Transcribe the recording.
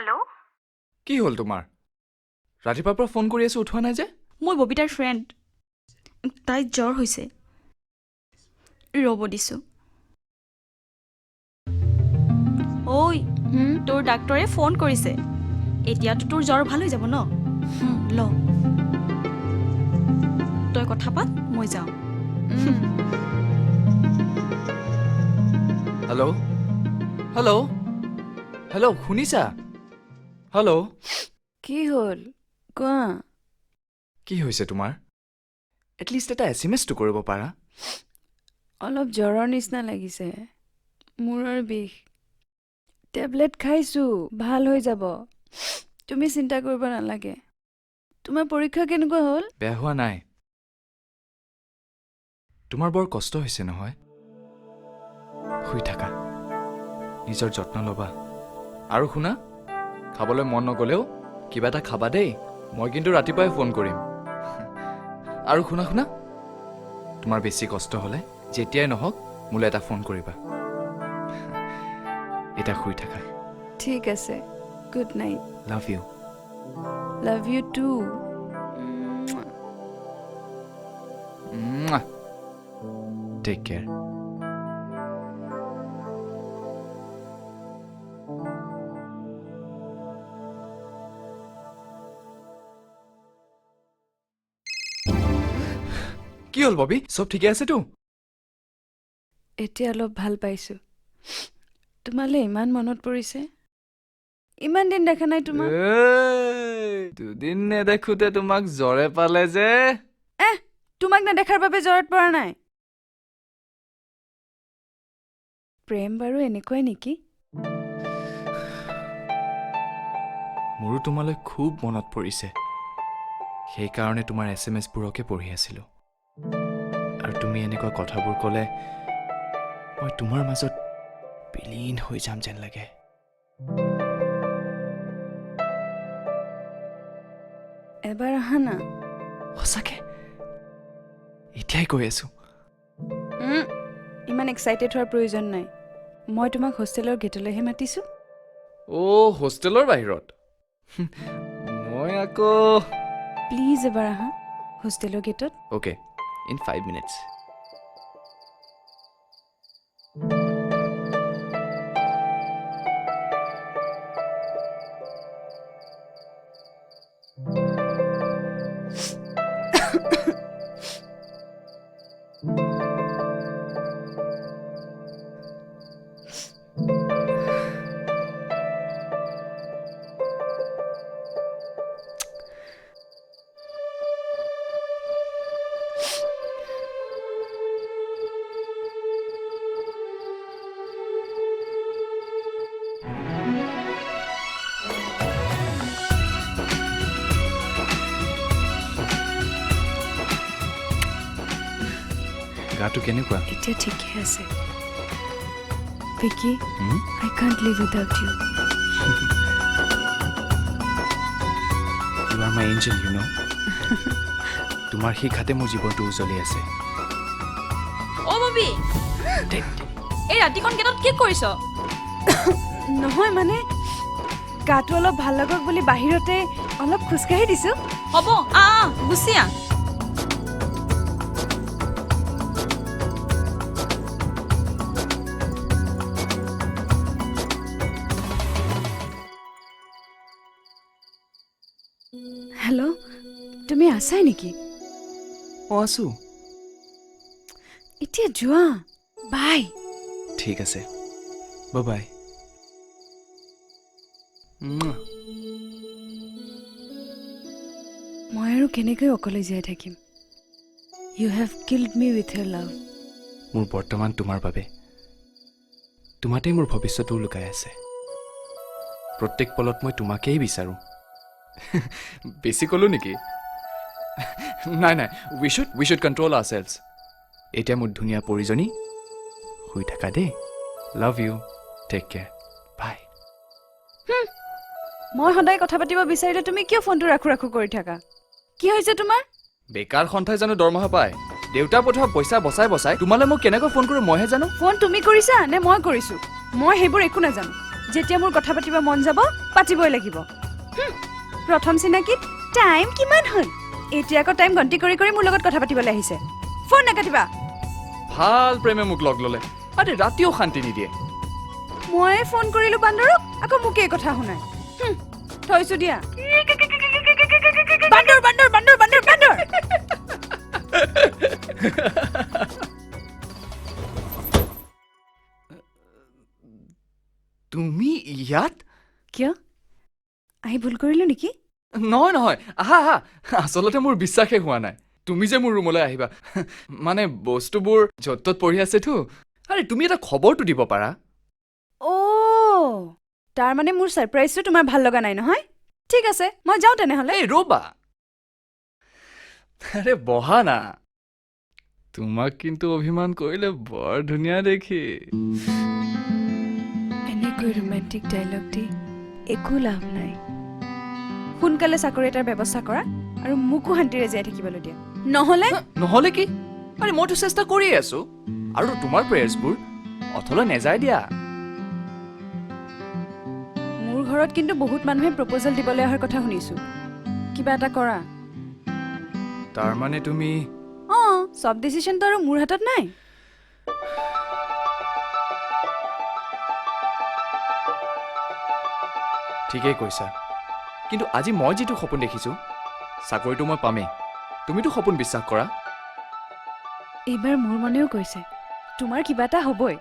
Hello'? কি হ'ল তোমাৰ? ৰাতিপুৱাৰ পৰা ফোন কৰি আছো উঠোৱা নাই যে? মই ববিতাৰ ফ্ৰেণ্ড। তাইৰ জ্বৰ হৈছে। ৰ'ব দিছোঁ। ঐ, তোৰ ডাক্তৰে ফোন কৰিছে। এতিয়াতো তোৰ জ্বৰ ভাল হৈ যাব ন? ল। তই কথা পাত, মই যাওঁ। হেল্ল'? হেল্ল'? হেল্ল' শুনিছা? হেল্ল'? কি হ'ল কোৱা? কি হৈছে তোমাৰ? এটলিষ্ট এটা SMS-টো কৰিব পাৰা। অলপ জ্বৰৰ নিচিনা লাগিছে, মূৰৰ বিষ। টেবলেট খাইছোঁ, ভাল হৈ যাব। তুমি চিন্তা কৰিব নালাগে। তোমাৰ পৰীক্ষা কেনেকুৱা হ'ল? বেয়া হোৱা নাই। তোমাৰ বৰ কষ্ট হৈছে নহয়? শুই থাকা, নিজৰ যত্ন ল'বা। আৰু শুনা, খাবলৈ মন নগ'লেও কিবা এটা খাবা দেই। মই কিন্তু ৰাতিপুৱাই ফোন কৰিম। আৰু শুনা, তোমাৰ বেছি কষ্ট হ'লে যেতিয়াই নহওক মোলৈ এটা ফোন কৰিবা। এতিয়া শুই থাকা। ঠিক আছে, good night. Love you. Love you too. Take care. কি হ'ল ববি? চব ঠিকে আছেতো? এতিয়া অলপ ভাল পাইছোঁ। তোমালৈ ইমান মনত পৰিছে। ইমান দিন দেখা নাই তোমাক। দুদিন নেদেখোতে তোমাক জ্বৰে পালে যে? তোমাক নেদেখাৰ বাবে জ্বৰত পৰা নাই। প্ৰেম বাৰু এনেকুৱাই নেকি? মোৰো তোমালৈ খুব মনত পৰিছে। সেইকাৰণে তোমাৰ SMS-বোৰকে পঢ়ি আছিলোঁ। আৰু তুমি এনেকুৱা কথাবোৰ ক'লে মই তোমাৰ মাজত বিলীন হৈ যাম যেন লাগে। এবাৰ আহা না। সঁচাকে এতিয়াই কৈ আছো। ইমান এক্সাইটেড হোৱাৰ প্ৰয়োজন নাই। মই তোমাক হোষ্টেলৰ গেটলৈহে মাতিছোঁ। হোষ্টেলৰ বাহিৰত? মই আকৌ প্লিজ এবাৰ আহা হোষ্টেলৰ গেটত। Okay, in 5 minutes. গাটো কেনেকুৱা? এতিয়া ঠিকে আছে। Vicky, I can't live without you. You are my angel, you know. তোমাৰ শিক্ষাতে মোৰ জীৱনটো উজ্বলি আছে। অ' ববি, এই ৰাতিখন গেটত কি কৰিছ? নহয় মানে গাটো অলপ ভাল লাগক বুলি বাহিৰতে অলপ খোজকাঢ়ি দিছোঁ। হ'ব, গুচি আহ। হেল্ল', তুমি আছাই নেকি? আছো। এতিয়া যোৱা, বাই। ঠিক আছে, বাই। মই আৰু কেনেকৈ অকলে জীয়াই থাকিম? You have killed me with your love. মোৰ বৰ্তমান তোমাৰ বাবে, তোমাতেই মোৰ ভৱিষ্যতো লুকাই আছে। প্ৰত্যেক পলত মই তোমাকেই বিচাৰোঁ। বেছি ক'লো নেকি? নাই, উই শুড কণ্ট্ৰল আৱাৰছেলছ। এতিয়া মোৰ ধুনীয়া পৰিজনী, শুই থাকা দেই। লাভ ইউ, টেক কেয়াৰ, বাই। মই সদায় কথা পাতিব বিচাৰিলে তুমি কিয় ফোনটো ৰাখো কৰি থাকা? কি হৈছে তোমাৰ? বেকাৰ সন্থাই জানো দৰমহা পায়? দেউতা পঠোৱা পইচা বচাই তোমালৈ মই কেনেকৈ ফোন কৰোঁ মইহে জানো। ফোন তুমি কৰিছা নে মই কৰিছো? মই সেইবোৰ একো নাজানো। যেতিয়া মোৰ কথা পাতিব মন যাব পাতিবই লাগিব প্ৰথম চিনাকিত টাইম কিমান হ'ল এতিয়া আকৌ টাইম গন্তি কৰি কৰি মোৰ লগত কথা পাতিবলৈ আহিছে ফোন নাকাটিবা ভাল প্ৰেমে মোক লগ ল'লে আৰে ৰাতিও শান্তি নিদিয়ে মই ফোন কৰিলো বান্দৰক আকৌ মোকে কথা শুনাই থৈছো দিয়া বান্দৰ বান্দৰ বান্দৰ বান্দৰ বান্দৰ তুমি ইয়াত কিয় আহি ভুল কৰিলো নেকি নহয় নহয় আহা আহা আচলতে মোৰ বিশ্বাসে হোৱা নাই তুমি যে মোৰ ৰুমলৈ আহিবা মানে বস্তুবোৰ য'ত ত'ত পৰি আছেতো আৰে তুমি এটা খবৰটো দিব পাৰা অ' তাৰ মানে মোৰ ছাৰপ্ৰাইজটো তোমাৰ ভাল লগা নাই নহয় ঠিক আছে মই যাওঁ তেনেহ'লে এই ৰ'বা আৰে বহা না তোমাক কিন্তু অভিমান কৰিলে বৰ ধুনীয়া দেখি এনেকৈ ৰোমেণ্টিক ডাইলগ দি একো লাভ নাই সোনকালে চাকৰি এটাৰ ব্যৱস্থা কৰা আৰু মোকো শান্তিৰে জীয়াই থাকিবলৈ দিয়া নহ'লে নহ'লে কি আৰে মইতো চেষ্টা কৰিয়ে আছো আৰু তোমাৰ প্ৰেয়াৰ্ছবোৰ অথলে নেযায় দিয়া মোৰ ঘৰত কিন্তু বহুত মানুহে প্ৰপ'জেল দিবলৈ অহাৰ কথা শুনিছো কিবা এটা কৰা তাৰমানে তুমি অঁ চব ডিচিশ্যনটো আৰু মোৰ হাতত নাই ঠিকেই কৈছা কিন্তু আজি মই যিটো সপোন দেখিছো চাকৰিটো মই পামেই তুমিতো সপোন বিশ্বাস কৰা এইবাৰ মোৰ মনেও কৈছে তোমাৰ কিবা এটা হ'বই